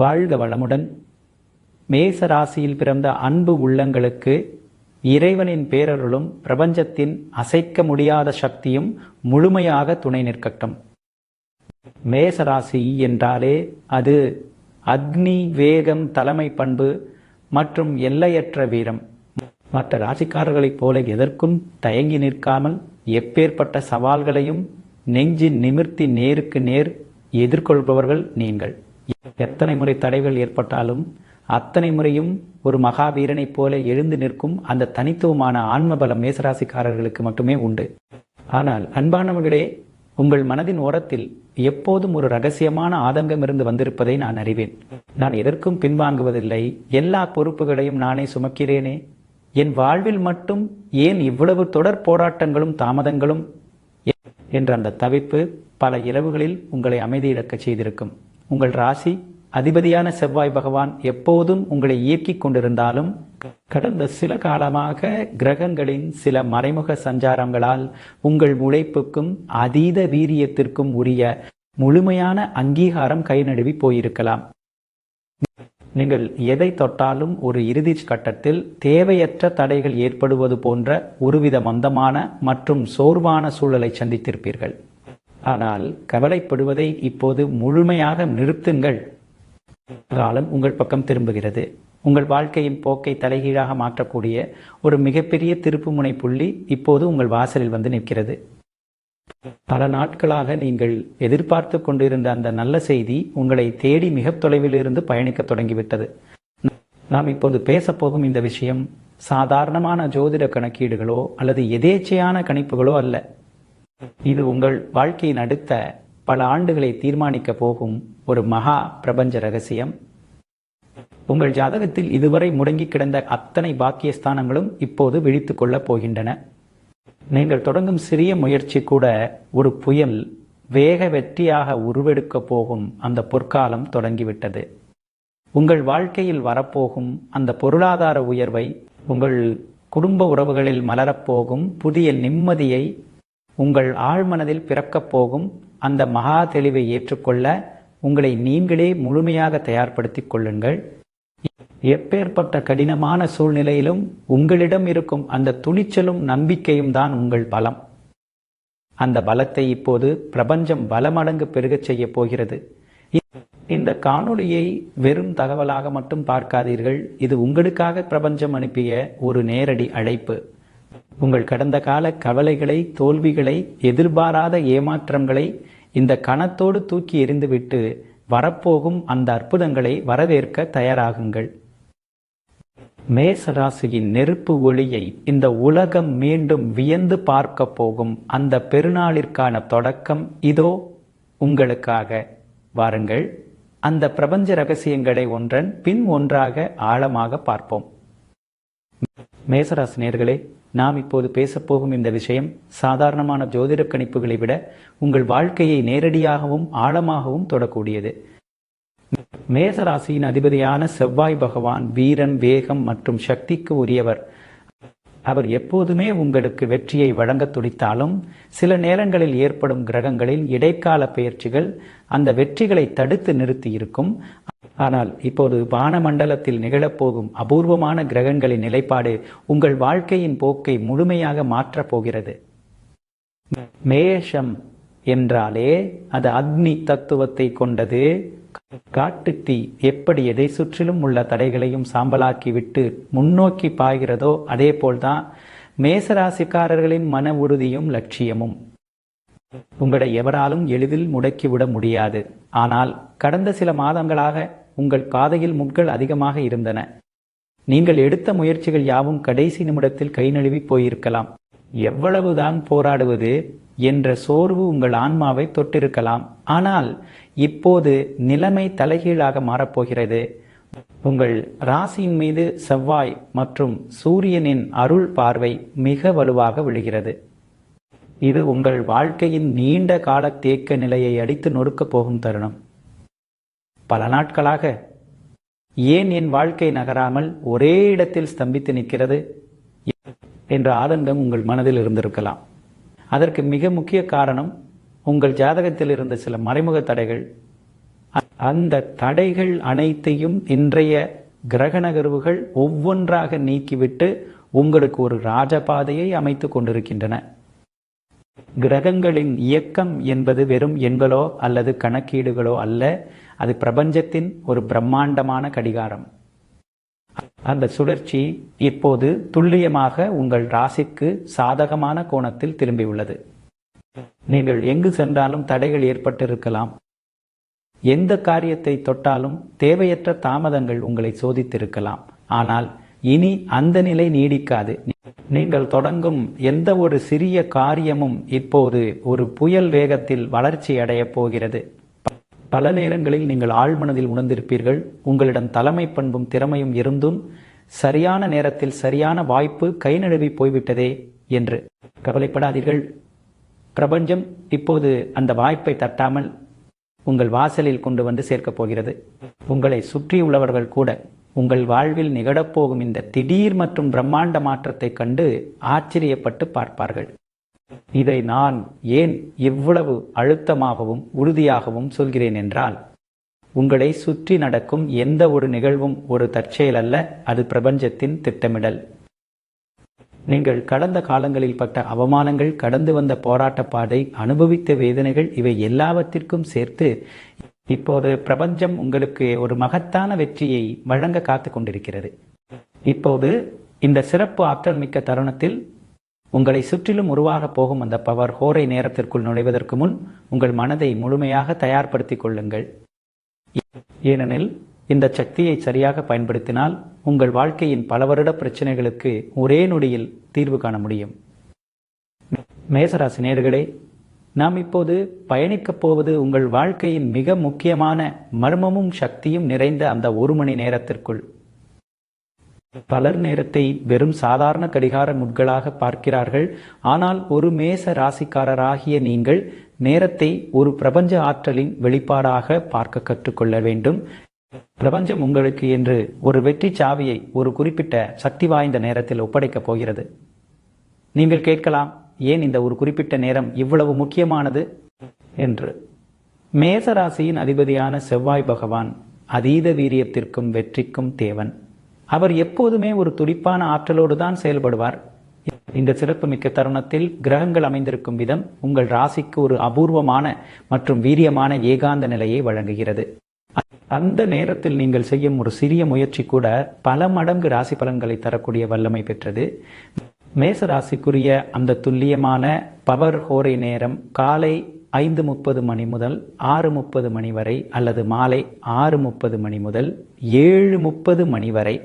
வாழ்க வளமுடன். மேச ராசியில் பிறந்த அன்பு உள்ளங்களுக்கு இறைவனின் பேரருளும் பிரபஞ்சத்தின் அசைக்க முடியாத சக்தியும் முழுமையாக துணை நிற்கட்டும். மேச ராசி என்றாலே அது அக்னி, வேகம், தலைமை பண்பு மற்றும் எல்லையற்ற வீரம். மற்ற ராசிக்காரர்களைப் போல எதற்கும் தயங்கி நிற்காமல் எப்பேற்பட்ட சவால்களையும் நெஞ்சின் நிமிர்த்தி நேருக்கு நேர் எதிர்கொள்பவர்கள் நீங்கள். எத்தனை முறை தடைகள் ஏற்பட்டாலும் அத்தனை முறையும் ஒரு மகாவீரனைப் போல எழுந்து நிற்கும் அந்த தனித்துவமான ஆன்மபலம் மேசராசிக்காரர்களுக்கு மட்டுமே உண்டு. ஆனால் அன்பானவர்களே, உங்கள் மனதின் ஓரத்தில் எப்போதும் ஒரு ரகசியமான ஆதங்கம் இருந்து வந்திருப்பதை நான் அறிவேன். நான் எதற்கும் பின்வாங்குவதில்லை, எல்லா பொறுப்புகளையும் நானே சுமக்கிறேனே, என் வாழ்வில் மட்டும் ஏன் இவ்வளவு தொடர் போராட்டங்களும் தாமதங்களும் என்ற அந்த தவிப்பு பல இரவுகளில் உங்களை அமைதியிழக்கச் செய்திருக்கும். உங்கள் ராசி அதிபதியான செவ்வாய் பகவான் எப்போதும் உங்களை இயக்கிக் கொண்டிருந்தாலும் கடந்த சில காலமாக கிரகங்களின் சில மறைமுக சஞ்சாரங்களால் உங்கள் உழைப்புக்கும் அதீத வீரியத்திற்கும் உரிய முழுமையான அங்கீகாரம் கை நழுவி போயிருக்கலாம். நீங்கள் எதை தொட்டாலும் ஒரு இறுதி கட்டத்தில் தேவையற்ற தடைகள் ஏற்படுவது போன்ற ஒருவித மந்தமான மற்றும் சோர்வான சூழலை சந்தித்திருப்பீர்கள். ஆனால் கவலைப்படுவதை இப்போது முழுமையாக நிறுத்துங்கள். காலம் உங்கள் பக்கம் திரும்புகிறது. உங்கள் வாழ்க்கையின் போக்கை தலைகீழாக மாற்றக்கூடிய ஒரு மிகப்பெரிய திருப்புமுனை புள்ளி இப்போது உங்கள் வாசலில் வந்து நிற்கிறது. பல நாட்களாக நீங்கள் எதிர்பார்த்து கொண்டிருந்த அந்த நல்ல செய்தி உங்களை தேடி மிக தொலைவில் இருந்து பயணிக்க தொடங்கிவிட்டது. நாம் இப்போது பேசப்போகும் இந்த விஷயம் சாதாரணமான ஜோதிட கணக்கீடுகளோ அல்லது எதேச்சையான கணிப்புகளோ அல்ல. இது உங்கள் வாழ்க்கையின் அடுத்த பல ஆண்டுகளை தீர்மானிக்க போகும் ஒரு மகா பிரபஞ்ச ரகசியம். உங்கள் ஜாதகத்தில் இதுவரை முடங்கி கிடந்த அத்தனை பாக்கியஸ்தானங்களும் இப்போது விழித்துக் கொள்ளப் போகின்றன. நீங்கள் தொடங்கும் சிறிய முயற்சி கூட ஒரு புயல் வேக வெற்றியாக உருவெடுக்க போகும் அந்த பொற்காலம் தொடங்கிவிட்டது. உங்கள் வாழ்க்கையில் வரப்போகும் அந்த பொருளாதார உயர்வை, உங்கள் குடும்ப உறவுகளில் மலரப்போகும் புதிய நிம்மதியை, உங்கள் ஆழ்மனதில் பிறக்கப் போகும் அந்த மகா தெளிவை ஏற்றுக்கொள்ள உங்களை நீங்களே முழுமையாக தயார்படுத்திக் கொள்ளுங்கள். எப்பேற்பட்ட கடினமான சூழ்நிலையிலும் உங்களிடம் இருக்கும் அந்த துணிச்சலும் நம்பிக்கையும் தான் உங்கள் பலம். அந்த பலத்தை இப்போது பிரபஞ்சம் பலமடங்கு பெருகச் செய்ய போகிறது. இந்த காணொளியை வெறும் தகவலாக மட்டும் பார்க்காதீர்கள். இது உங்களுக்காக பிரபஞ்சம் அனுப்பிய ஒரு நேரடி அழைப்பு. உங்கள் கடந்த கால கவலைகளை, தோல்விகளை, எதிர்பாராத ஏமாற்றங்களை இந்த கணத்தோடு தூக்கி எறிந்துவிட்டு வரப்போகும் அந்த அற்புதங்களை வரவேற்க தயாராகுங்கள். மேச ராசியின் நெருப்பு ஒளியை இந்த உலகம் மீண்டும் வியந்து பார்க்க போகும் அந்த பெருநாளிற்கான தொடக்கம் இதோ உங்களுக்காக. வாருங்கள், அந்த பிரபஞ்ச ரகசியங்களை ஒன்றன் பின் ஒன்றாக ஆழமாக பார்ப்போம். மேசராசி நேயர்களே, நாம் இப்போது பேசப்போகும் இந்த விஷயம் சாதாரணமான ஜோதிட கணிப்புகளை விட உங்கள் வாழ்க்கையை நேரடியாகவும் ஆழமாகவும் தொடக்கூடியது. மேசராசியின் அதிபதியான செவ்வாய் பகவான் வீரன், வேகம் மற்றும் சக்திக்கு உரியவர். அவர் எப்போதுமே உங்களுக்கு வெற்றியை வழங்க துடித்தாலும் சில நேரங்களில் ஏற்படும் கிரகங்களின் இடைக்கால பெயர்ச்சிகள் அந்த வெற்றிகளை தடுத்து நிறுத்தி இருக்கும். ஆனால் இப்போது வானமண்டலத்தில் நிகழப்போகும் அபூர்வமான கிரகங்களின் நிலைப்பாடு உங்கள் வாழ்க்கையின் போக்கை முழுமையாக மாற்றப் போகிறது. மேஷம் என்றாலே அது அக்னி தத்துவத்தை கொண்டது. காட்டுத்தீ எப்படி எதை சுற்றிலும் உள்ள தடைகளையும் சாம்பலாக்கி விட்டு முன்னோக்கி பாய்கிறதோ அதே போல்தான் மேசராசிக்காரர்களின் மன உறுதியும் லட்சியமும். உங்களை எவராலும் எளிதில் முடக்கிவிட முடியாது. ஆனால் கடந்த சில மாதங்களாக உங்கள் பாதையில் முட்கள் அதிகமாக இருந்தன. நீங்கள் எடுத்த முயற்சிகள் யாவும் கடைசி நிமிடத்தில் கை நழுவி போயிருக்கலாம். எவ்வளவுதான் போராடுவது என்ற சோர்வு உங்கள் ஆன்மாவை தொட்டிருக்கலாம். ஆனால் இப்போது நிலைமை தலைகீழாக மாறப்போகிறது. உங்கள் ராசியின் மீது செவ்வாய் மற்றும் சூரியனின் அருள் பார்வை மிக வலுவாக விழுகிறது. இது உங்கள் வாழ்க்கையின் நீண்ட கால தேக்க நிலையை அடித்து நொறுக்கப் போகும் தருணம். பல நாட்களாக ஏன் என் வாழ்க்கை நகராமல் ஒரே இடத்தில் ஸ்தம்பித்து நிற்கிறது என்ற ஆதங்கம் உங்கள் மனதில் இருந்திருக்கலாம். அதற்கு மிக முக்கிய காரணம் உங்கள் ஜாதகத்தில் இருந்த சில மறைமுக தடைகள் அந்த தடைகள் அனைத்தையும் இன்றைய கிரக நகர்வுகள் ஒவ்வொன்றாக நீக்கிவிட்டு உங்களுக்கு ஒரு ராஜபாதையை அமைத்து கொண்டிருக்கின்றன. கிரகங்களின் இயக்கம் என்பது வெறும் எண்களோ அல்லது கணக்கீடுகளோ அல்ல, அது பிரபஞ்சத்தின் ஒரு பிரம்மாண்டமான கடிகாரம். அந்த சுழற்சி இப்போது துல்லியமாக உங்கள் ராசிக்கு சாதகமான கோணத்தில் திரும்பியுள்ளது. நீங்கள் எங்கு சென்றாலும் தடைகள் ஏற்பட்டிருக்கலாம். எந்த காரியத்தை தொட்டாலும் தேவையற்ற தாமதங்கள் உங்களை சோதித்திருக்கலாம். ஆனால் இனி அந்த நிலை நீடிக்காது. நீங்கள் தொடங்கும் எந்த ஒரு சிறிய காரியமும் இப்போது ஒரு புயல் வேகத்தில் வளர்ச்சி அடையப் போகிறது. பல நேரங்களில் நீங்கள் ஆழ்மனதில் உணர்ந்திருப்பீர்கள், உங்களிடம் தலைமை பண்பும் திறமையும் இருந்தும் சரியான நேரத்தில் சரியான வாய்ப்பு கை நழுவி போய்விட்டதே என்று கவலைப்படாதீர்கள். பிரபஞ்சம் இப்போது அந்த வாய்ப்பை தட்டாமல் உங்கள் வாசலில் கொண்டு வந்து சேர்க்கப் போகிறது. உங்களை சுற்றியுள்ளவர்கள் கூட உங்கள் வாழ்வில் நிகழப்போகும் இந்த திடீர் மற்றும் பிரம்மாண்ட மாற்றத்தை கண்டு ஆச்சரியப்பட்டு பார்ப்பார்கள். இதை நான் ஏன் இவ்வளவு அழுத்தமாகவும் உறுதியாகவும் சொல்கிறேன் என்றால், உங்களை சுற்றி நடக்கும் எந்த ஒரு நிகழ்வும் ஒரு தற்செயல் அல்ல, அது பிரபஞ்சத்தின் திட்டமிடல். நீங்கள் கடந்த காலங்களில் பட்ட அவமானங்கள், கடந்து வந்த போராட்ட பாதை, அனுபவித்த வேதனைகள், இவை எல்லாவற்றிற்கும் சேர்த்து இப்போது பிரபஞ்சம் உங்களுக்கு ஒரு மகத்தான வெற்றியை வழங்க காத்து கொண்டிருக்கிறது. இப்போது இந்த சிறப்பு ஆற்றல் மிக்க தருணத்தில் உங்களை சுற்றிலும் உருவாக போகும் அந்த பவர் ஹோரை நேரத்திற்குள் நுழைவதற்கு முன் உங்கள் மனதை முழுமையாக தயார்படுத்திக் கொள்ளுங்கள். ஏனெனில் இந்த சக்தியை சரியாக பயன்படுத்தினால் உங்கள் வாழ்க்கையின் பல வருட பிரச்சனைகளுக்கு ஒரே நொடியில் தீர்வு காண முடியும். மேசராசி நேயர்களே, நாம் இப்போது பயணிக்கப் போவது உங்கள் வாழ்க்கையின் மிக முக்கியமான மர்மமும் சக்தியும் நிறைந்த அந்த ஒரு மணி நேரத்திற்குள். பலர் நேரத்தை வெறும் சாதாரண கடிகார முட்களாக பார்க்கிறார்கள். ஆனால் ஒரு மேச ராசிக்காரராகிய நீங்கள் நேரத்தை ஒரு பிரபஞ்ச ஆற்றலின் வெளிப்பாடாக பார்க்க கற்றுக்கொள்ள வேண்டும். பிரபஞ்சம் உங்களுக்கு என்று ஒரு வெற்றி சாவியை ஒரு குறிப்பிட்ட சக்தி வாய்ந்த நேரத்தில் ஒப்படைக்கப் போகிறது. நீங்கள் கேட்கலாம், ஏன் இந்த ஒரு குறிப்பிட்ட நேரம் இவ்வளவு முக்கியமானது என்று. மேசராசியின் அதிபதியான செவ்வாய் பகவான் அதீத வீரியத்திற்கும் வெற்றிக்கும் தேவன். அவர் எப்போதுமே ஒரு துடிப்பான ஆற்றலோடு தான் செயல்படுவார். இந்த சிறப்புமிக்க தருணத்தில் கிரகங்கள் அமைந்திருக்கும் விதம் உங்கள் ராசிக்கு ஒரு அபூர்வமான மற்றும் வீரியமான ஏகாந்த நிலையை வழங்குகிறது. அந்த நேரத்தில் நீங்கள் செய்யும் ஒரு சிறிய முயற்சி கூட பல மடங்கு ராசி பலன்களை தரக்கூடிய வல்லமை பெற்றது. மேச ராசிக்குரிய அந்த துல்லியமான பவர் ஹோரை நேரம் காலை 5:30 மணி முதல் 6:30 மணி வரை, அல்லது மாலை 6:30 மணி முதல் 7:30 மணி வரை.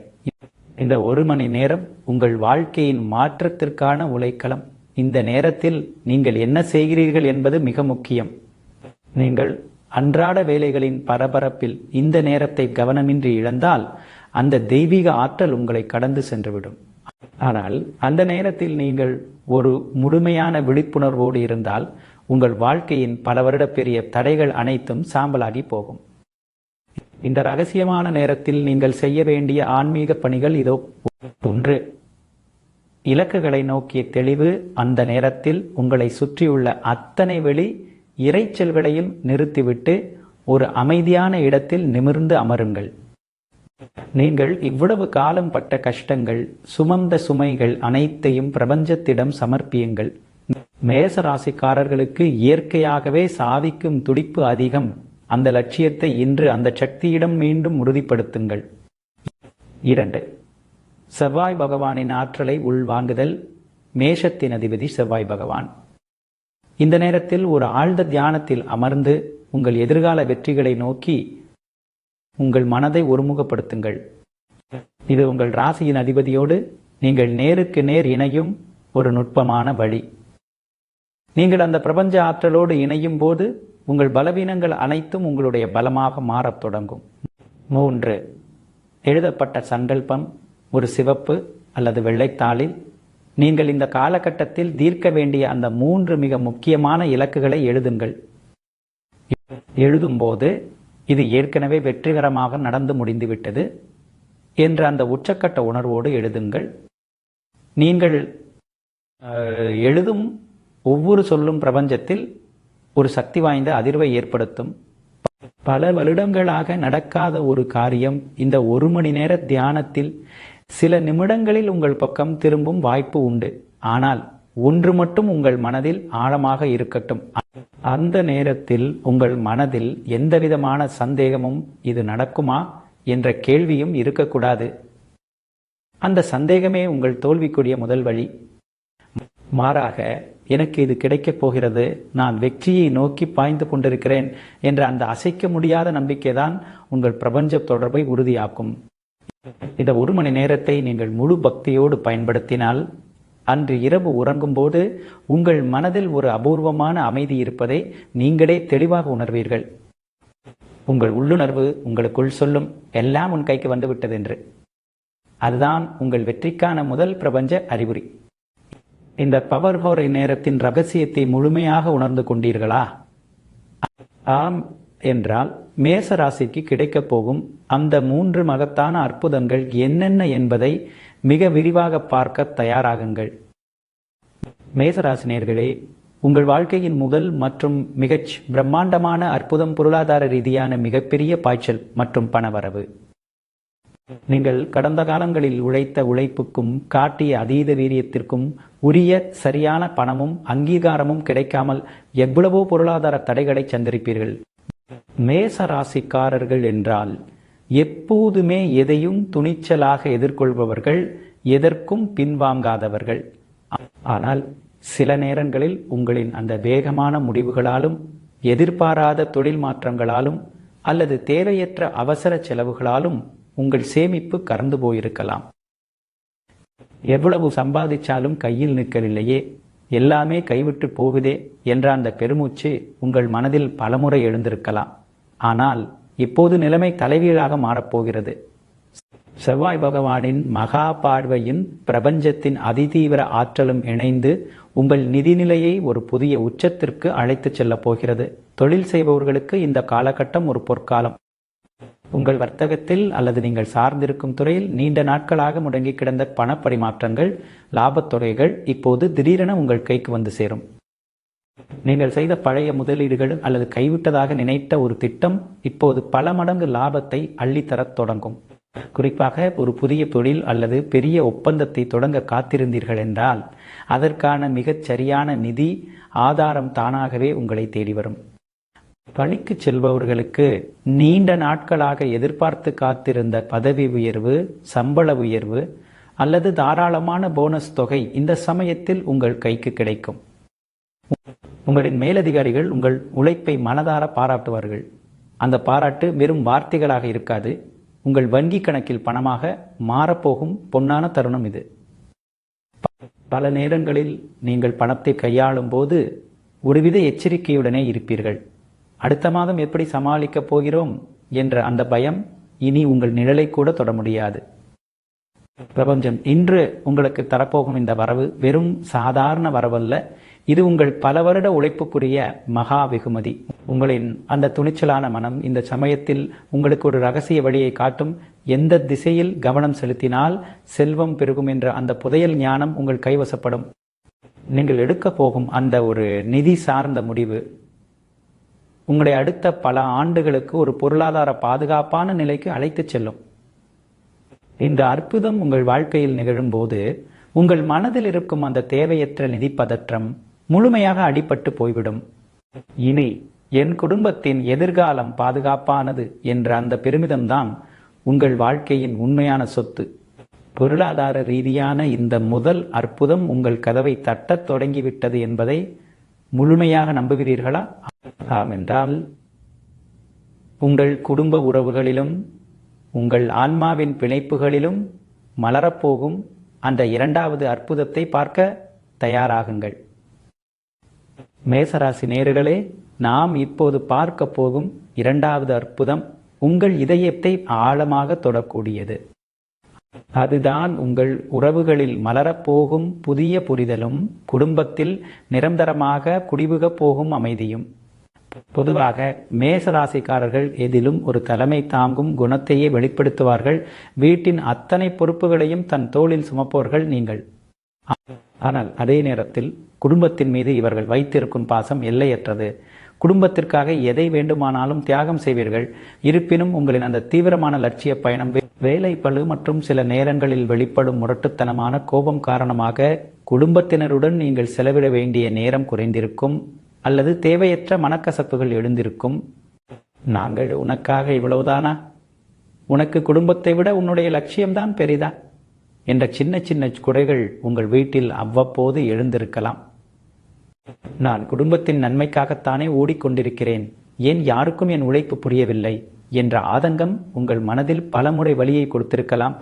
இந்த ஒரு மணி நேரம் உங்கள் வாழ்க்கையின் மாற்றத்திற்கான உழைக்களம். இந்த நேரத்தில் நீங்கள் என்ன செய்கிறீர்கள் என்பது மிக முக்கியம். நீங்கள் அன்றாட வேலைகளின் பரபரப்பில் இந்த நேரத்தை கவனமின்றி இழந்தால் அந்த தெய்வீக ஆற்றல் உங்களை கடந்து சென்றுவிடும். ஆனால் அந்த நேரத்தில் நீங்கள் ஒரு முழுமையான விழிப்புணர்வோடு இருந்தால் உங்கள் வாழ்க்கையின் பல வருட பெரிய தடைகள் அனைத்தும் சாம்பலாகி போகும். இந்த ரகசியமான நேரத்தில் நீங்கள் செய்ய வேண்டிய ஆன்மீக பணிகள் இதோ. 1. இலக்குகளை நோக்கிய தெளிவு. அந்த நேரத்தில் உங்களை சுற்றியுள்ள அத்தனை வெளி இரைச்சல்களையும் நிறுத்திவிட்டு ஒரு அமைதியான இடத்தில் நிமிர்ந்து அமருங்கள். நீங்கள் இவ்வளவு காலம் பட்ட கஷ்டங்கள், சுமந்த சுமைகள் அனைத்தையும் பிரபஞ்சத்திடம் சமர்ப்பியுங்கள். மேச ராசிக்காரர்களுக்கு இயற்கையாகவே சாதிக்கும் துடிப்பு அதிகம். அந்த லட்சியத்தை இன்று அந்த சக்தியிடம் மீண்டும் உறுதிப்படுத்துங்கள். 2. செவ்வாய் பகவானின் ஆற்றலை உள்வாங்குதல். மேஷத்தின் அதிபதி செவ்வாய் பகவான். இந்த நேரத்தில் ஒரு ஆழ்ந்த தியானத்தில் அமர்ந்து உங்கள் எதிர்கால வெற்றிகளை நோக்கி உங்கள் மனதை ஒருமுகப்படுத்துங்கள். இது உங்கள் ராசியின் அதிபதியோடு நீங்கள் நேருக்கு நேர் இணையும் ஒரு நுட்பமான வழி. நீங்கள் அந்த பிரபஞ்ச ஆற்றலோடு இணையும் போது உங்கள் பலவீனங்கள் அனைத்தும் உங்களுடைய பலமாக மாறத் தொடங்கும். 3. எழுதப்பட்ட சங்கல்பம். ஒரு சிவப்பு அல்லது வெள்ளைத்தாளில் நீங்கள் இந்த காலகட்டத்தில் தீர்க்க வேண்டிய அந்த 3 மிக முக்கியமான இலக்குகளை எழுதுங்கள். எழுதும்போது இது ஏற்கனவே வெற்றிகரமாக நடந்து முடிந்துவிட்டது என்ற அந்த உச்சக்கட்ட உணர்வோடு எழுதுங்கள். நீங்கள் எழுதும் ஒவ்வொரு சொல்லும் பிரபஞ்சத்தில் ஒரு சக்தி வாய்ந்த அதிர்வை ஏற்படுத்தும். பல வருடங்களாக நடக்காத ஒரு காரியம் இந்த 1 மணி நேர தியானத்தில் சில நிமிடங்களில் உங்கள் பக்கம் திரும்பும் வாய்ப்பு உண்டு. ஆனால் ஒன்று மட்டும் உங்கள் மனதில் ஆழமாக இருக்கட்டும். அந்த நேரத்தில் உங்கள் மனதில் எந்தவிதமான சந்தேகமும் இது நடக்குமா என்ற கேள்வியும் இருக்கக்கூடாது. அந்த சந்தேகமே உங்கள் தோல்விக்குரிய முதல் வழி. மாறாக, எனக்கு இது கிடைக்கப் போகிறது, நான் வெற்றியை நோக்கி பாய்ந்து கொண்டிருக்கிறேன் என்ற அந்த அசைக்க முடியாத நம்பிக்கைதான் உங்கள் பிரபஞ்ச தொடர்பை உறுதியாக்கும். இந்த 1 மணி நேரத்தை நீங்கள் முழு பக்தியோடு பயன்படுத்தினால், அன்று இரவு உறங்கும்போது உங்கள் மனதில் ஒரு அபூர்வமான அமைதி இருப்பதை நீங்களே தெளிவாக உணர்வீர்கள். உங்கள் உள்ளுணர்வு உங்களுக்குள் சொல்லும், எல்லாம் உன் கைக்கு வந்துவிட்டது என்று. அதுதான் உங்கள் வெற்றிக்கான முதல் பிரபஞ்ச அறிகுறி. இந்த பவர் ஹோரை நேரத்தின் ரகசியத்தை முழுமையாக உணர்ந்து கொண்டீர்களா? ஆம் என்றால் மேச ராசிக்கு கிடைக்கப் போகும் அந்த 3 மகத்தான அற்புதங்கள் என்னென்ன என்பதை மிக விரிவாக பார்க்க தயாராகுங்கள். மேசராசினியர்களே, உங்கள் வாழ்க்கையின் முதல் மற்றும் மிகச் பிரம்மாண்டமான அற்புதம் பொருளாதார ரீதியான மிகப்பெரிய பாய்ச்சல் மற்றும் பணவரவு. நீங்கள் கடந்த காலங்களில் உழைத்த உழைப்புக்கும் காட்டிய அதீத வீரியத்திற்கும் உரிய சரியான பணமும் அங்கீகாரமும் கிடைக்காமல் எவ்வளவோ பொருளாதார தடைகளை சந்திருப்பீர்கள். மேச ராசிக்காரர்கள் என்றால் எப்போதுமே எதையும் துணிச்சலாக எதிர்கொள்பவர்கள், எதற்கும் பின்வாங்காதவர்கள். ஆனால் சில நேரங்களில் உங்களின் அந்த வேகமான முடிவுகளாலும், எதிர்பாராத தொழில் மாற்றங்களாலும் அல்லது தேவையற்ற அவசர செலவுகளாலும் உங்கள் சேமிப்பு கறந்து போயிருக்கலாம். எவ்வளவு சம்பாதிச்சாலும் கையில் நிற்கவில்லையே, எல்லாமே கைவிட்டு போகுதே என்ற அந்த பெருமூச்சு உங்கள் மனதில் பலமுறை எழுந்திருக்கலாம். ஆனால் இப்போது நிலைமை தலைகீழாக மாறப்போகிறது. செவ்வாய் பகவானின் மகா பார்வையின் பிரபஞ்சத்தின் அதிதீவிர ஆற்றலும் இணைந்து உங்கள் நிதிநிலையை ஒரு புதிய உச்சத்திற்கு அழைத்துச் செல்லப் போகிறது. தொழில் செய்பவர்களுக்கு இந்த காலகட்டம் ஒரு பொற்காலம். உங்கள் வர்த்தகத்தில் அல்லது நீங்கள் சார்ந்திருக்கும் துறையில் நீண்ட நாட்களாக முடங்கி கிடந்த பண பரிமாற்றங்கள், லாபத் தொகைகள் இப்போது திடீரென உங்கள் கைக்கு வந்து சேரும். நீங்கள் செய்த பழைய முதலீடுகள் அல்லது கைவிட்டதாக நினைத்த ஒரு திட்டம் இப்போது பல மடங்கு லாபத்தை அள்ளித்தரத் தொடங்கும். குறிப்பாக ஒரு புதிய தொழில் அல்லது பெரிய ஒப்பந்தத்தை தொடங்க காத்திருந்தீர்கள் என்றால் அதற்கான மிகச் சரியான நிதி ஆதாரம் தானாகவே உங்களை தேடி வரும். பணிக்கு செல்பவர்களுக்கு நீண்ட நாட்களாக எதிர்பார்த்து காத்திருந்த பதவி உயர்வு, சம்பள உயர்வு அல்லது தாராளமான போனஸ் தொகை இந்த சமயத்தில் உங்கள் கைக்கு கிடைக்கும். உங்களின் மேலதிகாரிகள் உங்கள் உழைப்பை மனதார பாராட்டுவார்கள். அந்த பாராட்டு வெறும் வார்த்தைகளாக இருக்காது, உங்கள் வங்கி கணக்கில் பணமாக மாறப்போகும் பொன்னான தருணம் இது. பல நேரங்களில் நீங்கள் பணத்தை கையாளும் போது ஒருவித எச்சரிக்கையுடனே இருப்பீர்கள். அடுத்த மாதம் எப்படி சமாளிக்கப் போகிறோம் என்ற அந்த பயம் இனி உங்கள் நிழலை கூட தொட முடியாது. பிரபஞ்சம் இன்று உங்களுக்கு தரப்போகும் இந்த வரவு வெறும் சாதாரண வரவல்ல, இது உங்கள் பல வருட உழைப்புக்குரிய மகா வெகுமதி. உங்களின் அந்த துணிச்சலான மனம் இந்த சமயத்தில் உங்களுக்கு ஒரு ரகசிய வழியை காட்டும். எந்த திசையில் கவனம் செலுத்தினால் செல்வம் பெருகும் என்ற அந்த புதையல் ஞானம் உங்கள் கைவசப்படும். நீங்கள் எடுக்க போகும் அந்த ஒரு நிதி சார்ந்த முடிவு உங்களை அடுத்த பல ஆண்டுகளுக்கு ஒரு பொருளாதார பாதுகாப்பான நிலைக்கு அழைத்துச் செல்லும். இந்த அற்புதம் உங்கள் வாழ்க்கையில் நிகழும் போது உங்கள் மனதில் இருக்கும் அந்த தேவையற்ற நிதி பதற்றம் முழுமையாக அடிபட்டு போய்விடும். இனி என் குடும்பத்தின் எதிர்காலம் பாதுகாப்பானது என்ற அந்த பெருமிதம்தான் உங்கள் வாழ்க்கையின் உண்மையான சொத்து. பொருளாதார ரீதியான இந்த முதல் அற்புதம் உங்கள் கதவை தட்டத் தொடங்கிவிட்டது என்பதை முழுமையாக நம்புகிறீர்களா? ஆம் என்றால் உங்கள் குடும்ப உறவுகளிலும் உங்கள் ஆன்மாவின் பிணைப்புகளிலும் மலரப்போகும் அந்த 2வது அற்புதத்தை பார்க்க தயாராகுங்கள். மேசராசி நேயர்களே, நாம் இப்போது பார்க்க போகும் 2வது அற்புதம் உங்கள் இதயத்தை ஆழமாக தொடக்கூடியது. அதுதான் உங்கள் உறவுகளில் மலரப்போகும் புதிய புரிதலும், குடும்பத்தில் நிரந்தரமாக குடிபுகப் போகும் அமைதியும். பொதுவாக மேசராசிக்காரர்கள் எதிலும் ஒரு தலைமை தாங்கும் குணத்தையே வெளிப்படுத்துவார்கள். வீட்டின் அத்தனை பொறுப்புகளையும் தன் தோளில் சுமப்பவர்கள் நீங்கள். ஆனால் அதே நேரத்தில் குடும்பத்தின் மீது இவர்கள் வைத்திருக்கும் பாசம் எல்லையற்றது. குடும்பத்திற்காக எதை வேண்டுமானாலும் தியாகம் செய்வீர்கள். இருப்பினும் உங்களின் அந்த தீவிரமான லட்சிய பயணம், வேலை பளு மற்றும் சில நேரங்களில் வெளிப்படும் முரட்டுத்தனமான கோபம் காரணமாக குடும்பத்தினருடன் நீங்கள் செலவிட வேண்டிய நேரம் குறைந்திருக்கும் அல்லது தேவையற்ற மனக்கசப்புகள் எழுந்திருக்கும். நாங்கள் உனக்காக இவ்வளவுதானா? உனக்கு குடும்பத்தை விட உன்னுடைய லட்சியம்தான் பெரிதா? என்ற சின்ன சின்ன குறைகள் உங்கள் வீட்டில் அவ்வப்போது எழுந்திருக்கலாம். நான் குடும்பத்தின் நன்மைக்காகத்தானே ஓடிக்கொண்டிருக்கிறேன், ஏன் யாருக்கும் என் உழைப்பு புரியவில்லை என்ற ஆதங்கம் உங்கள் மனதில் பலமுறை வலியை கொடுத்திருக்கலாம்.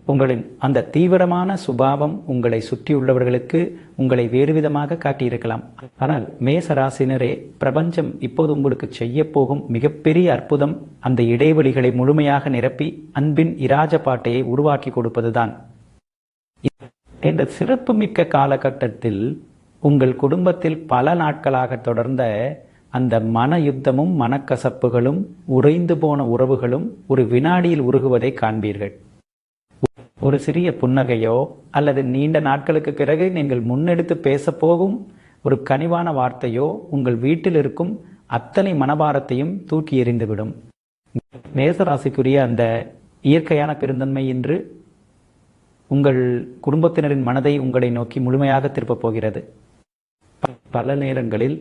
உங்களின் அந்த தீவிரமான சுபாவம் உங்களை சுற்றியுள்ளவர்களுக்கு உங்களை வேறு விதமாக காட்டியிருக்கலாம். ஆனால் மேசராசினரே, பிரபஞ்சம் இப்போது உங்களுக்கு செய்ய போகும் மிகப்பெரிய அற்புதம் அந்த இடைவெளிகளை முழுமையாக நிரப்பி அன்பின் இராஜபாட்டையை உருவாக்கி கொடுப்பதுதான். இந்த சிறப்புமிக்க காலகட்டத்தில் உங்கள் குடும்பத்தில் பல நாட்களாக தொடர்ந்த அந்த மன யுத்தமும் மனக்கசப்புகளும் உறைந்து போன உறவுகளும் ஒரு வினாடியில் உருகுவதை காண்பீர்கள். ஒரு சிறிய புன்னகையோ அல்லது நீண்ட நாட்களுக்கு பிறகு நீங்கள் முன்னெடுத்து பேசப்போகும் ஒரு கனிவான வார்த்தையோ உங்கள் வீட்டில் இருக்கும் அத்தனை மனபாரத்தையும் தூக்கி எறிந்துவிடும். மேசராசிக்குரிய அந்த இயற்கையான பெருந்தன்மை இன்று உங்கள் குடும்பத்தினரின் மனதை உங்களை நோக்கி முழுமையாக திருப்பப் போகிறது. பல நேரங்களில்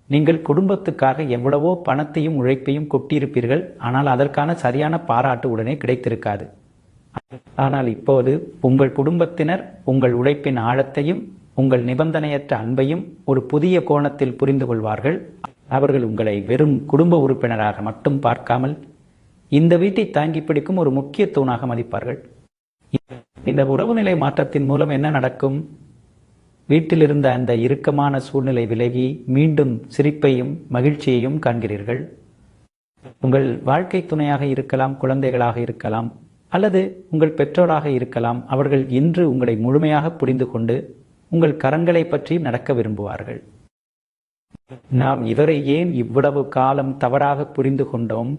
நீங்கள் குடும்பத்துக்காக எவ்வளவோ பணத்தையும் உழைப்பையும் கொட்டியிருப்பீர்கள், ஆனால் அதற்கான சரியான பாராட்டு உடனே கிடைத்திருக்காது. ஆனால் இப்போது உங்கள் குடும்பத்தினர் உங்கள் உழைப்பின் ஆழத்தையும் உங்கள் நிபந்தனையற்ற அன்பையும் ஒரு புதிய கோணத்தில் புரிந்து கொள்வார்கள். அவர்கள் உங்களை வெறும் குடும்ப உறுப்பினராக மட்டும் பார்க்காமல் இந்த வீட்டை தாங்கி பிடிக்கும் ஒரு முக்கிய தூணாக மதிப்பார்கள். இந்த உறவுநிலை மாற்றத்தின் மூலம் என்ன நடக்கும்? வீட்டில் இருந்த அந்த இறுக்கமான சூழ்நிலை விலகி மீண்டும் சிரிப்பையும் மகிழ்ச்சியையும் காண்கிறீர்கள். உங்கள் வாழ்க்கை துணையாக இருக்கலாம், குழந்தைகளாக இருக்கலாம், அல்லது உங்கள் பெற்றோராக இருக்கலாம். அவர்கள் இன்று உங்களை முழுமையாக புரிந்து கொண்டு உங்கள் கரங்களை பற்றி நடக்க விரும்புவார்கள். நாம் இவரை ஏன் இவ்வளவு காலம் தவறாக புரிந்து கொண்டோம்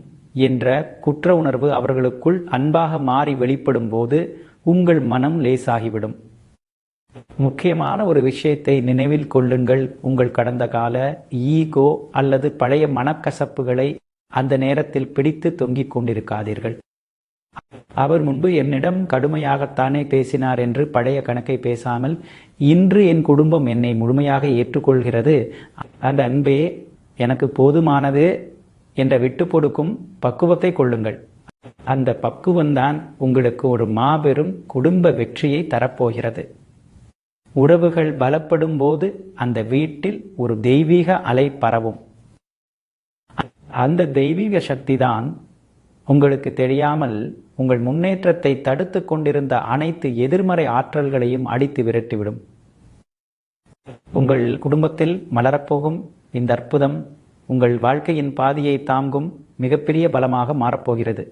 என்ற குற்ற உணர்வு அவர்களுக்குள் அன்பாக மாறி வெளிப்படும் போது உங்கள் மனம் லேசாகிவிடும். முக்கியமான ஒரு விஷயத்தை நினைவில் கொள்ளுங்கள். உங்கள் கடந்த கால ஈகோ அல்லது பழைய மனக்கசப்புகளை அந்த நேரத்தில் பிடித்து தொங்கிக் கொண்டிருக்காதீர்கள். அவர் முன்பு என்னிடம் கடுமையாகத்தானே பேசினார் என்று பழைய கணக்கை பேசாமல், இன்று என் குடும்பம் என்னை முழுமையாக ஏற்றுக்கொள்கிறது, அந்த அன்பே எனக்கு போதுமானது என்ற விட்டு கொடுக்கும் பக்குவத்தை கொள்ளுங்கள். அந்த பக்குவம்தான் உங்களுக்கு ஒரு மாபெரும் குடும்ப வெற்றியை தரப்போகிறது. உறவுகள் பலப்படும் போது அந்த வீட்டில் ஒரு தெய்வீக அலை பரவும். அந்த தெய்வீக சக்திதான் உங்களுக்கு தெரியாமல் உங்கள் முன்னேற்றத்தை தடுத்து கொண்டிருந்த அனைத்து எதிர்மறை ஆற்றல்களையும் அடித்து விரட்டிவிடும். உங்கள் குடும்பத்தில் மலரப்போகும் இந்த அற்புதம் உங்கள் வாழ்க்கையின் பாதியை தாங்கும் மிகப்பெரிய பலமாக மாறப்போகிறது.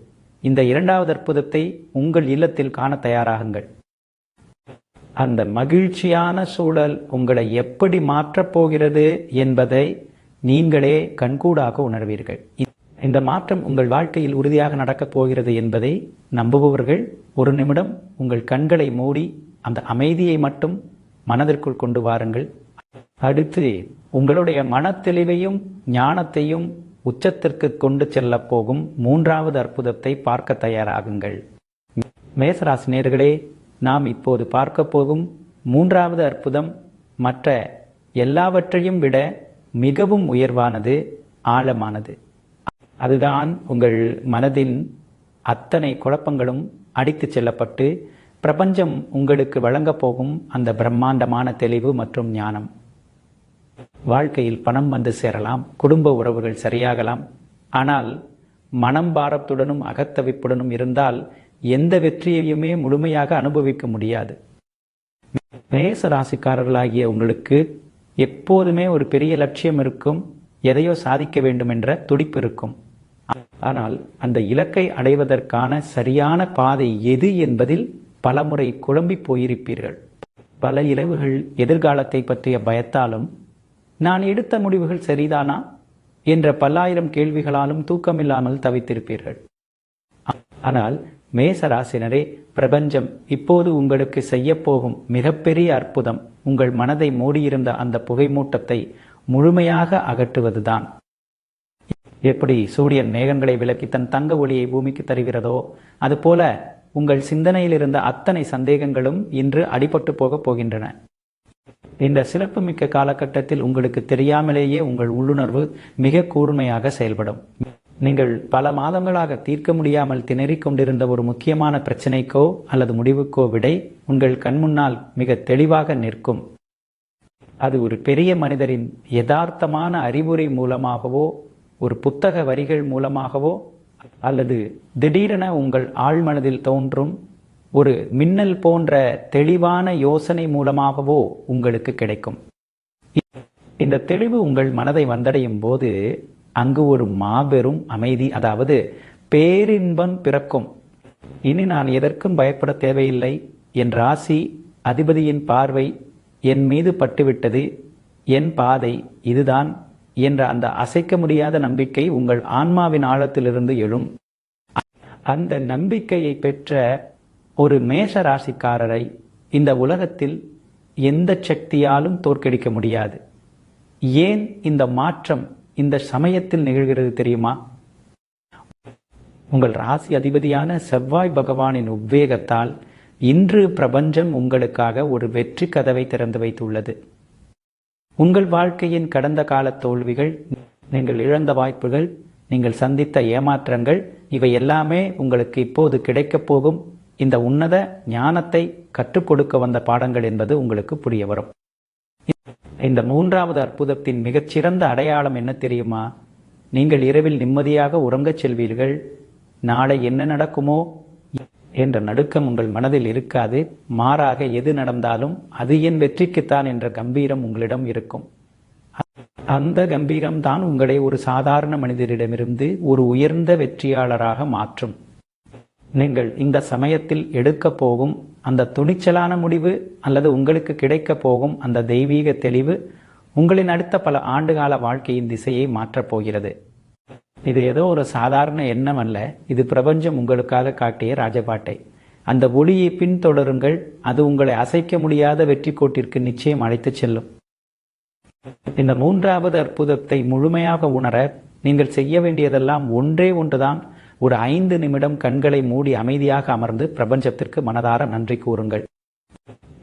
இந்த இரண்டாவது அற்புதத்தை உங்கள் இல்லத்தில் காண தயாராகுங்கள். அந்த மகிழ்ச்சியான சூழல் உங்களை எப்படி மாற்றப் போகிறது என்பதை நீங்களே கண்கூடாக உணர்வீர்கள். இந்த மாற்றம் உங்கள் வாழ்க்கையில் உறுதியாக நடக்கப் போகிறது என்பதை நம்புபவர்கள் ஒரு நிமிடம் உங்கள் கண்களை மூடி அந்த அமைதியை மட்டும் மனதிற்குள் கொண்டு வாருங்கள். அடுத்து உங்களுடைய மனத்தெளிவையும் ஞானத்தையும் உச்சத்திற்கு கொண்டு செல்ல போகும் மூன்றாவது அற்புதத்தை பார்க்க தயாராகுங்கள். மேசராசி நேயர்களே, நாம் இப்போது பார்க்க போகும் மூன்றாவது அற்புதம் மற்ற எல்லாவற்றையும் விட மிகவும் உயர்வானது, ஆழமானது. அதுதான் உங்கள் மனதின் அத்தனை குழப்பங்களும் அடித்து செல்லப்பட்டு பிரபஞ்சம் உங்களுக்கு வழங்கப் போகும் அந்த பிரம்மாண்டமான தெளிவு மற்றும் ஞானம். வாழ்க்கையில் பணம் வந்து சேரலாம், குடும்ப உறவுகள் சரியாகலாம். ஆனால் மனம் பாரத்துடனும் அகத்தவிப்புடனும் இருந்தால் எந்த வெற்றியையுமே முழுமையாக அனுபவிக்க முடியாது. மேச ராசிக்காரர்களாகிய உங்களுக்கு எப்போதுமே ஒரு பெரிய லட்சியம் இருக்கும், எதையோ சாதிக்க வேண்டும் என்ற துடிப்பு இருக்கும். ஆனால் அந்த இலக்கை அடைவதற்கான சரியான பாதை எது என்பதில் பலமுறை குழம்பி போயிருப்பீர்கள். பல இரவுகள் எதிர்காலத்தை பற்றிய பயத்தாலும், நான் எடுத்த முடிவுகள் சரிதானா என்ற பல்லாயிரம் கேள்விகளாலும் தூக்கமில்லாமல் தவித்திருப்பீர்கள். ஆனால் மேசராசினரே, பிரபஞ்சம் இப்போது உங்களுக்கு செய்ய போகும் மிகப்பெரிய அற்புதம் உங்கள் மனதை மூடியிருந்த அந்த புகை மூட்டத்தை முழுமையாக அகற்றுவதுதான். எப்படி சூரியன் மேகங்களை விலக்கி தன் தங்க ஒளியை பூமிக்கு தருகிறதோ அதுபோல உங்கள் சிந்தனையில் இருந்த அத்தனை சந்தேகங்களும் இன்று அடிபட்டு போகப் போகின்றன. இந்த சிறப்புமிக்க காலகட்டத்தில் உங்களுக்கு தெரியாமலேயே உங்கள் உள்ளுணர்வு மிக கூர்மையாக செயல்படும். நீங்கள் பல மாதங்களாக தீர்க்க முடியாமல் திணறிக் கொண்டிருந்த ஒரு முக்கியமான பிரச்சனைக்கோ அல்லது முடிவுக்கோ விடை உங்கள் கண்முன்னால் மிக தெளிவாக நிற்கும். அது ஒரு பெரிய மனிதரின் யதார்த்தமான அறிவுரை மூலமாகவோ ஒரு புத்தக வரிகள் மூலமாகவோ அல்லது திடீரென உங்கள் ஆழ்மனதில் தோன்றும் ஒரு மின்னல் போன்ற தெளிவான யோசனை மூலமாகவோ உங்களுக்கு கிடைக்கும். இந்த தெளிவு உங்கள் மனதை வந்தடையும் போது அங்கு ஒரு மாபெரும் அமைதி, அதாவது பேரின்பம் பிறக்கும். இனி நான் எதற்கும் பயப்பட தேவையில்லை, என் ராசி அதிபதியின் பார்வை என் மீது பட்டுவிட்டது, என் பாதை இதுதான் என்ற அந்த அசைக்க முடியாத நம்பிக்கை உங்கள் ஆன்மாவின் ஆழத்திலிருந்து எழும். அந்த நம்பிக்கையை பெற்ற ஒரு மேஷ ராசிக்காரரை இந்த உலகத்தில் எந்த சக்தியாலும் தோற்கடிக்க முடியாது. ஏன் இந்த மாற்றம் இந்த சமயத்தில் நிகழ்கிறது தெரியுமா? உங்கள் ராசி அதிபதியான செவ்வாய் பகவானின் உத்வேகத்தால் இன்று பிரபஞ்சம் உங்களுக்காக ஒரு வெற்றி கதவை திறந்து வைத்துள்ளது. உங்கள் வாழ்க்கையின் கடந்த கால தோல்விகள், நீங்கள் இழந்த வாய்ப்புகள், நீங்கள் சந்தித்த ஏமாற்றங்கள், இவை எல்லாமே உங்களுக்கு இப்போது கிடைக்கப் போகும் இந்த உன்னத ஞானத்தை கற்றுக் கொடுக்க வந்த பாடங்கள் என்பது உங்களுக்கு புரிய வரும். இந்த மூன்றாவது அற்புதத்தின் மிகச்சிறந்த அடையாளம் என்ன தெரியுமா? நீங்கள் இரவில் நிம்மதியாக உறங்கச் செல்வீர்கள். நாளை என்ன நடக்குமோ என்ற நடுக்கம் உங்கள் மனதில் இருக்காது. மாறாக எது நடந்தாலும் அது என் வெற்றிக்குத்தான் என்ற கம்பீரம் உங்களிடம் இருக்கும். அந்த கம்பீரம் தான் உங்களை ஒரு சாதாரண மனிதரிடமிருந்து ஒரு உயர்ந்த வெற்றியாளராக மாற்றும். நீங்கள் இந்த சமயத்தில் எடுக்க போகும் அந்த துணிச்சலான முடிவு அல்லது உங்களுக்கு கிடைக்க போகும் அந்த தெய்வீக தெளிவு உங்களின் அடுத்த பல ஆண்டுகால வாழ்க்கையின் திசையை மாற்றப் போகிறது. இது ஏதோ ஒரு சாதாரண எண்ணம் அல்ல, இது பிரபஞ்சம் உங்களுக்காக காட்டிய ராஜபாட்டை. அந்த ஒளியை பின்தொடருங்கள், அது உங்களை அசைக்க முடியாத வெற்றி கோட்டிற்கு நிச்சயம் அழைத்துச் செல்லும். இந்த மூன்றாவது அற்புதத்தை முழுமையாக உணர நீங்கள் செய்ய வேண்டியதெல்லாம் ஒன்றே ஒன்றுதான். ஒரு 5 நிமிடம் கண்களை மூடி அமைதியாக அமர்ந்து பிரபஞ்சத்திற்கு மனதார நன்றி கூறுங்கள்.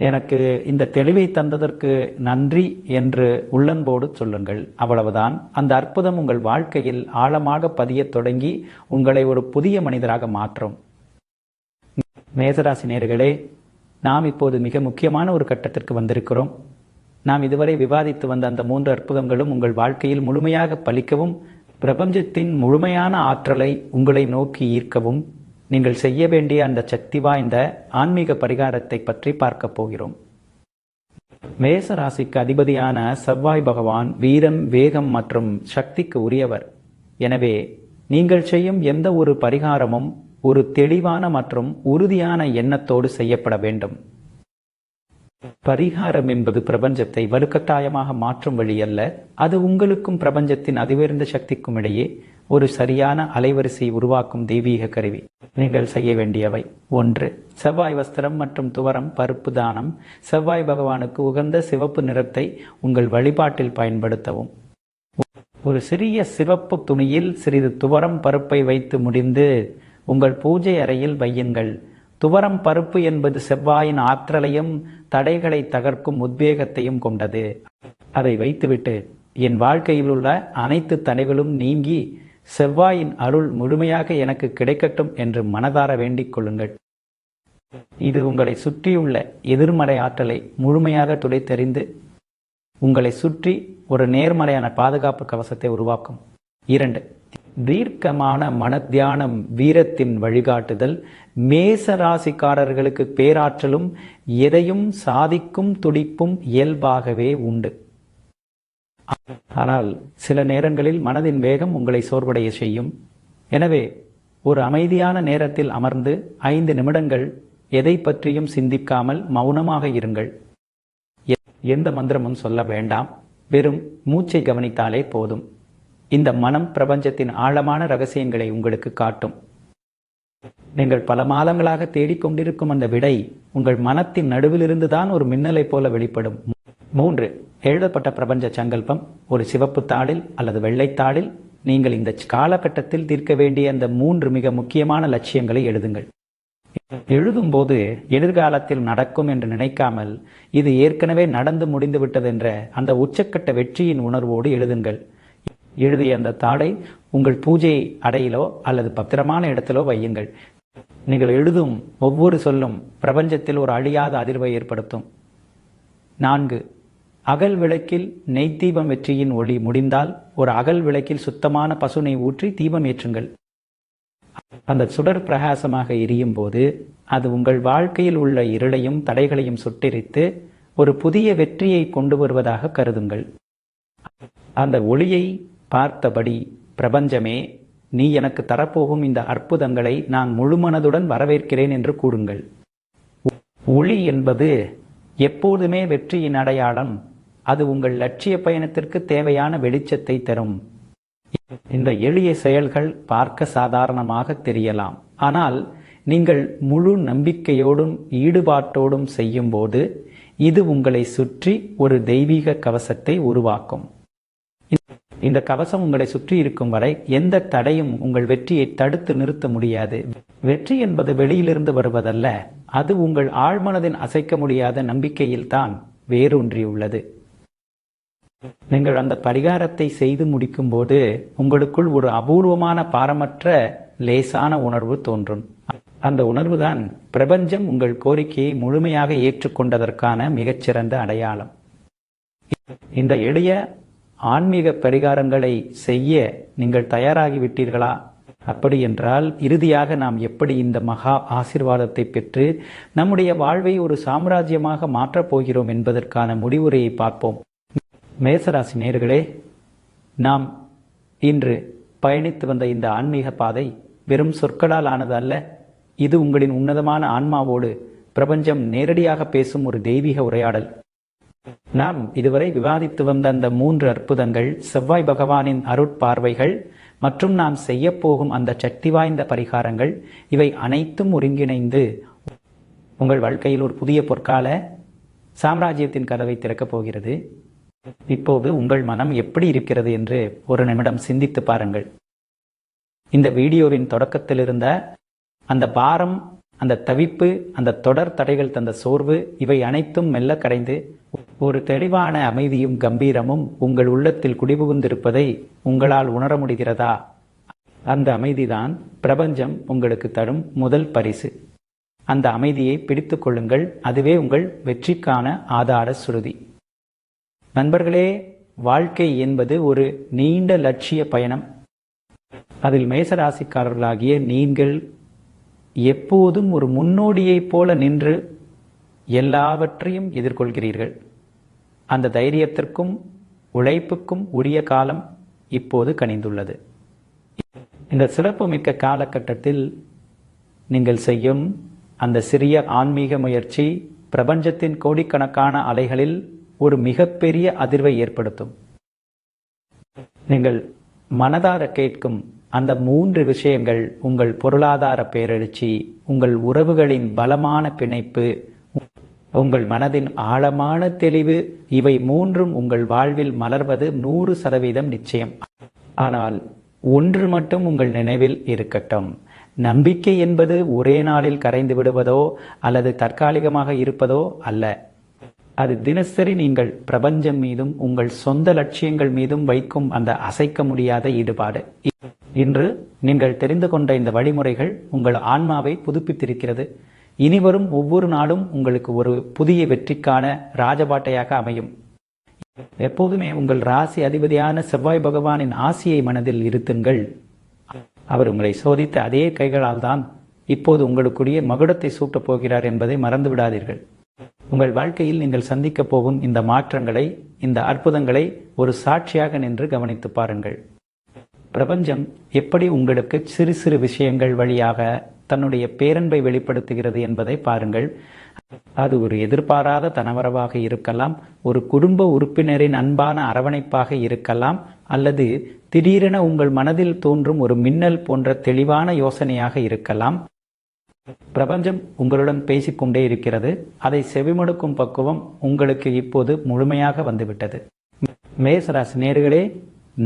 எனக்கு இந்த தெளிவை தந்ததற்கு நன்றி என்று உள்ளன்போடு சொல்லுங்கள். அவ்வளவுதான். அந்த அற்புதம் உங்கள் வாழ்க்கையில் ஆழமாக பதியத் தொடங்கி உங்களை ஒரு புதிய மனிதராக மாற்றும். மேசராசி நேயர்களே, நாம் இப்போது மிக முக்கியமான ஒரு கட்டத்திற்கு வந்திருக்கிறோம். நாம் இதுவரை விவாதித்து வந்த அந்த 3 அற்புதங்களும் உங்கள் வாழ்க்கையில் முழுமையாக பலிக்கவும் பிரபஞ்சத்தின் முழுமையான ஆற்றலை உங்களை நோக்கி ஈர்க்கவும் நீங்கள் செய்ய வேண்டிய அந்த சக்தி வாய்ந்த ஆன்மீக பரிகாரத்தை பற்றி பார்க்க போகிறோம். மேச ராசிக்கு அதிபதியான செவ்வாய் பகவான் வீரம், வேகம் மற்றும் சக்திக்கு உரியவர். எனவே நீங்கள் செய்யும் எந்த ஒரு பரிகாரமும் ஒரு தெளிவான மற்றும் உறுதியான எண்ணத்தோடு செய்யப்பட வேண்டும். பரிகாரம் என்பது பிரபஞ்சத்தை வலுக்கட்டாயமாக மாற்றும் வழி அல்ல. அது உங்களுக்கும் பிரபஞ்சத்தின் அதிஉயர்ந்த சக்திக்கும் இடையே ஒரு சரியான அலைவரிசை உருவாக்கும் தெய்வீக கருவி. நீங்கள் செய்ய வேண்டியவை: 1. செவ்வாய் வஸ்திரம் மற்றும் துவரம் பருப்பு தானம். செவ்வாய் பகவானுக்கு உகந்த சிவப்பு நிறத்தை உங்கள் வழிபாட்டில் பயன்படுத்தவும். ஒரு சிறிய சிவப்பு துணியில் சிறிது துவரம் பருப்பை வைத்து முடிந்து உங்கள் பூஜை அறையில் வையுங்கள். துவரம் பருப்பு என்பது செவ்வாயின் ஆற்றலையும் தடைகளை தகர்க்கும் உத்வேகத்தையும் கொண்டது. அதை வைத்துவிட்டு என் வாழ்க்கையில் உள்ள அனைத்து தடைகளும் நீங்கி செவ்வாயின் அருள் முழுமையாக எனக்கு கிடைக்கட்டும் என்று மனதார வேண்டிக் கொள்ளுங்கள். இது உங்களை சுற்றியுள்ள எதிர்மறை ஆற்றலை முழுமையாக துடைத்தெறிந்து உங்களை சுற்றி ஒரு நேர்மறையான பாதுகாப்பு கவசத்தை உருவாக்கும். 2. தீர்க்கமான மனத்தியானம், வீரத்தின் வழிகாட்டுதல். மேச ராசிக்காரர்களுக்கு பேராற்றலும் எதையும் சாதிக்கும் துடிப்பும் இயல்பாகவே உண்டு. ஆனால் சில நேரங்களில் மனதின் வேகம் உங்களை சோர்வடைய செய்யும். எனவே ஒரு அமைதியான நேரத்தில் அமர்ந்து 5 நிமிடங்கள் எதை பற்றியும் சிந்திக்காமல் மௌனமாக இருங்கள். எந்த மந்திரமும் சொல்ல வேண்டாம், வெறும் மூச்சை கவனித்தாலே போதும். இந்த மனம் பிரபஞ்சத்தின் ஆழமான ரகசியங்களை உங்களுக்கு காட்டும். நீங்கள் பல மாதங்களாக தேடிக்கொண்டிருக்கும் அந்த விடை உங்கள் மனத்தின் நடுவிலிருந்து தான் ஒரு மின்னலை போல வெளிப்படும். 3. எழுதப்பட்ட பிரபஞ்ச சங்கல்பம் ஒரு சிவப்பு தாளில் அல்லது வெள்ளைத்தாளில் நீங்கள் இந்த காலகட்டத்தில் தீர்க்க வேண்டிய அந்த 3 மிக முக்கியமான லட்சியங்களை எழுதுங்கள். எழுதும்போது எதிர்காலத்தில் நடக்கும் என்று நினைக்காமல் இது ஏற்கனவே நடந்து முடிந்து விட்டது என்ற அந்த உச்சக்கட்ட வெற்றியின் உணர்வோடு எழுதுங்கள். எழுதிய அந்த தாளை உங்கள் பூஜை அறையிலோ அல்லது பத்திரமான இடத்திலோ வையுங்கள். நீங்கள் எழுதும் ஒவ்வொரு சொல்லும் பிரபஞ்சத்தில் ஒரு அழியாத அதிர்வை ஏற்படுத்தும். 4. அகல் விளக்கில் நெய் தீபம் வெற்றியின் ஒளி முடிந்தால் ஒரு அகல் விளக்கில் சுத்தமான பசுனை ஊற்றி தீபம் ஏற்றுங்கள். அந்த சுடர் பிரகாசமாக எரியும் போது அது உங்கள் வாழ்க்கையில் உள்ள இருளையும் தடைகளையும் சுட்டெரித்து ஒரு புதிய வெற்றியை கொண்டு வருவதாக கருதுங்கள். அந்த ஒளியை பார்த்தபடி, பிரபஞ்சமே, நீ எனக்கு தரப்போகும் இந்த அற்புதங்களை நான் முழுமனதுடன் வரவேற்கிறேன் என்று கூறுங்கள். ஒளி என்பது எப்போதுமே வெற்றியின் அடையாளம். அது உங்கள் லட்சிய பயணத்திற்கு தேவையான வெளிச்சத்தை தரும். இந்த எளிய செயல்கள் பார்க்க சாதாரணமாக தெரியலாம். ஆனால் நீங்கள் முழு நம்பிக்கையோடும் ஈடுபாட்டோடும் செய்யும்போது இது உங்களை சுற்றி ஒரு தெய்வீக கவசத்தை உருவாக்கும். இந்த கவசம் உங்களை சுற்றி இருக்கும் வரை எந்த தடையும் உங்கள் வெற்றியை தடுத்து நிறுத்த முடியாது. வெற்றி என்பது வெளியிலிருந்து வருவதல்ல, அது உங்கள் ஆழ்மனதின் அசைக்க முடியாத நம்பிக்கையில் தான் வேரூன்றியுள்ளது. நீங்கள் அந்த பரிகாரத்தை செய்து முடிக்கும் போது உங்களுக்குள் ஒரு அபூர்வமான பாரமற்ற லேசான உணர்வு தோன்றும். அந்த உணர்வுதான் பிரபஞ்சம் உங்கள் கோரிக்கையை முழுமையாக ஏற்றுக்கொண்டதற்கான மிகச்சிறந்த அடையாளம். இந்த எளிய ஆன்மீக பரிகாரங்களை செய்ய நீங்கள் தயாராகிவிட்டீர்களா? அப்படி என்றால் இறுதியாக நாம் எப்படி இந்த மகா ஆசீர்வாதத்தை பெற்று நம்முடைய வாழ்வை ஒரு சாம்ராஜ்யமாக மாற்றப் போகிறோம் என்பதற்கான முடிவுரையை பார்ப்போம். மேசராசி நேயர்களே, நாம் இன்று பயணித்து வந்த இந்த ஆன்மீக பாதை வெறும் சொற்களால் ஆனது அல்ல. இது உங்களின் உன்னதமான ஆன்மாவோடு பிரபஞ்சம் நேரடியாக பேசும் ஒரு தெய்வீக உரையாடல். நாம் இதுவரை விவாதித்து வந்த அந்த 3 அற்புதங்கள், செவ்வாய் பகவானின் அருட்பார்வைகள் மற்றும் நாம் செய்ய போகும் அந்த சக்தி வாய்ந்த பரிகாரங்கள், இவை அனைத்தும் ஒருங்கிணைந்து உங்கள் வாழ்க்கையில் ஒரு புதிய பொற்கால சாம்ராஜ்யத்தின் கதவை திறக்கப் போகிறது. இப்போது உங்கள் மனம் எப்படி இருக்கிறது என்று ஒரு நிமிடம் சிந்தித்து பாருங்கள். இந்த வீடியோவின் தொடக்கத்தில் இருந்த அந்த பாரம், அந்த தவிப்பு, அந்த தொடர் தடைகள் தந்த சோர்வு, இவை அனைத்தும் மெல்ல கரைந்து ஒரு தெளிவான அமைதியும் கம்பீரமும் உங்கள் உள்ளத்தில் குடிபுகுந்திருப்பதை உங்களால் உணர முடிகிறதா? அந்த அமைதிதான் பிரபஞ்சம் உங்களுக்கு தரும் முதல் பரிசு. அந்த அமைதியை பிடித்து கொள்ளுங்கள். அதுவே உங்கள் வெற்றிக்கான ஆதார சுருதி. நண்பர்களே, வாழ்க்கை என்பது ஒரு நீண்ட லட்சிய பயணம். அதில் மேசராசிக்காரர்களாகிய நீங்கள் எப்போதும் ஒரு முன்னோடியைப் போல நின்று எல்லாவற்றையும் எதிர்கொள்கிறீர்கள். அந்த தைரியத்திற்கும் உழைப்புக்கும் உரிய காலம் இப்போது கனிந்துள்ளது. இந்த சிறப்புமிக்க காலகட்டத்தில் நீங்கள் செய்யும் அந்த சிறிய ஆன்மீக முயற்சி பிரபஞ்சத்தின் கோடிக்கணக்கான அலைகளில் ஒரு மிகப்பெரிய அதிர்வை ஏற்படுத்தும். நீங்கள் மனதார கேட்கும் அந்த 3 விஷயங்கள், உங்கள் பொருளாதார பேரெழுச்சி, உங்கள் உறவுகளின் பலமான பிணைப்பு, உங்கள் மனதின் ஆழமான தெளிவு, இவை 3ம் உங்கள் வாழ்வில் மலர்வது 100% நிச்சயம். ஆனால் ஒன்று மட்டும் உங்கள் நினைவில் இருக்கட்டும். நம்பிக்கை என்பது ஒரே நாளில் கரைந்து விடுவதோ அல்லது தற்காலிகமாக இருப்பதோ அல்ல. அது தினசரி நீங்கள் பிரபஞ்சம் மீதும் உங்கள் சொந்த லட்சியங்கள் மீதும் வைக்கும் அந்த அசைக்க முடியாத ஈடுபாடு. இன்று நீங்கள் தெரிந்து கொண்ட இந்த வழிமுறைகள் உங்கள் ஆன்மாவை புதுப்பித்திருக்கிறது. இனிவரும் ஒவ்வொரு நாளும் உங்களுக்கு ஒரு புதிய வெற்றிக்கான ராஜபாட்டையாக அமையும். எப்போதுமே உங்கள் ராசி அதிபதியான செவ்வாய் பகவானின் ஆசியை மனதில் இருத்துங்கள். அவர் உங்களை சோதித்த அதே கைகளால் தான் இப்போது உங்களுக்குரிய மகுடத்தை சூட்டப் போகிறார் என்பதை மறந்து விடாதீர்கள். உங்கள் வாழ்க்கையில் நீங்கள் சந்திக்க போகும் இந்த மாற்றங்களை, இந்த அற்புதங்களை ஒரு சாட்சியாக நின்று கவனித்து பாருங்கள். பிரபஞ்சம் எப்படி உங்களுக்கு சிறு சிறு விஷயங்கள் வழியாக தன்னுடைய பேரன்பை வெளிப்படுத்துகிறது என்பதை பாருங்கள். அது ஒரு எதிர்பாராத தனவரவாக இருக்கலாம், ஒரு குடும்ப உறுப்பினரின் அன்பான அரவணைப்பாக இருக்கலாம், அல்லது திடீரென உங்கள் மனதில் தோன்றும் ஒரு மின்னல் போன்ற தெளிவான யோசனையாக இருக்கலாம். பிரபஞ்சம் உங்களுடன் பேசிக்கொண்டே இருக்கிறது. அதை செவிமடுக்கும் பக்குவம் உங்களுக்கு இப்போது முழுமையாக வந்துவிட்டது. மேசராசி நேயர்களே,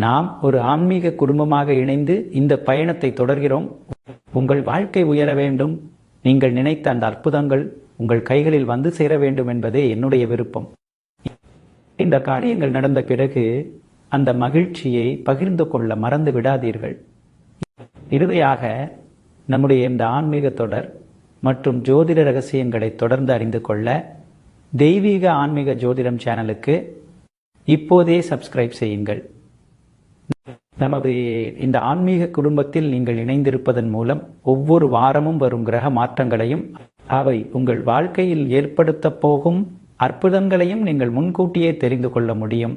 நாம் ஒரு ஆன்மீக குடும்பமாக இணைந்து இந்த பயணத்தை தொடர்கிறோம். உங்கள் வாழ்க்கை உயர வேண்டும், நீங்கள் நினைத்த அந்த அற்புதங்கள் உங்கள் கைகளில் வந்து சேர வேண்டும் என்பதே என்னுடைய விருப்பம். இந்த காரியங்கள் நடந்த பிறகு அந்த மகிழ்ச்சியை பகிர்ந்து கொள்ள மறந்து விடாதீர்கள். இறுதியாக நம்முடைய இந்த ஆன்மீக தொடர் மற்றும் ஜோதிட ரகசியங்களை தொடர்ந்து அறிந்து கொள்ள தெய்வீக ஆன்மீக ஜோதிடம் சேனலுக்கு இப்போதே சப்ஸ்கிரைப் செய்யுங்கள். நமது இந்த ஆன்மீக குடும்பத்தில் நீங்கள் இணைந்திருப்பதன் மூலம் ஒவ்வொரு வாரமும் வரும் கிரக மாற்றங்களையும் அவை உங்கள் வாழ்க்கையில் ஏற்படுத்த போகும் அற்புதங்களையும் நீங்கள் முன்கூட்டியே தெரிந்து கொள்ள முடியும்.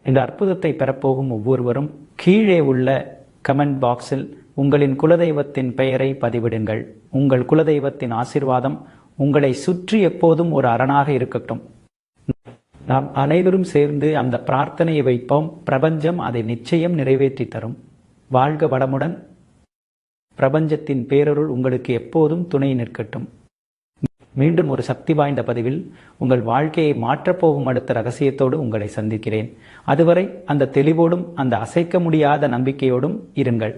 இந்த அற்புதத்தை பெறப்போகும் ஒவ்வொருவரும் கீழே உள்ள கமெண்ட் பாக்ஸில் உங்களின் குலதெய்வத்தின் பெயரை பதிவிடுங்கள். உங்கள் குலதெய்வத்தின் ஆசீர்வாதம் உங்களை சுற்றி எப்போதும் ஒரு அரணாக இருக்கட்டும். நாம் அனைவரும் சேர்ந்து அந்த பிரார்த்தனையை வைப்போம். பிரபஞ்சம் அதை நிச்சயம் நிறைவேற்றி தரும். வாழ்க வளமுடன். பிரபஞ்சத்தின் பேரருள் உங்களுக்கு எப்போதும் துணை நிற்கட்டும். மீண்டும் ஒரு சக்தி வாய்ந்த பதிவில் உங்கள் வாழ்க்கையை மாற்றப்போகும் அடுத்த ரகசியத்தோடு உங்களை சந்திக்கிறேன். அதுவரை அந்த தெளிவோடும் அந்த அசைக்க முடியாத நம்பிக்கையோடும் இருங்கள்.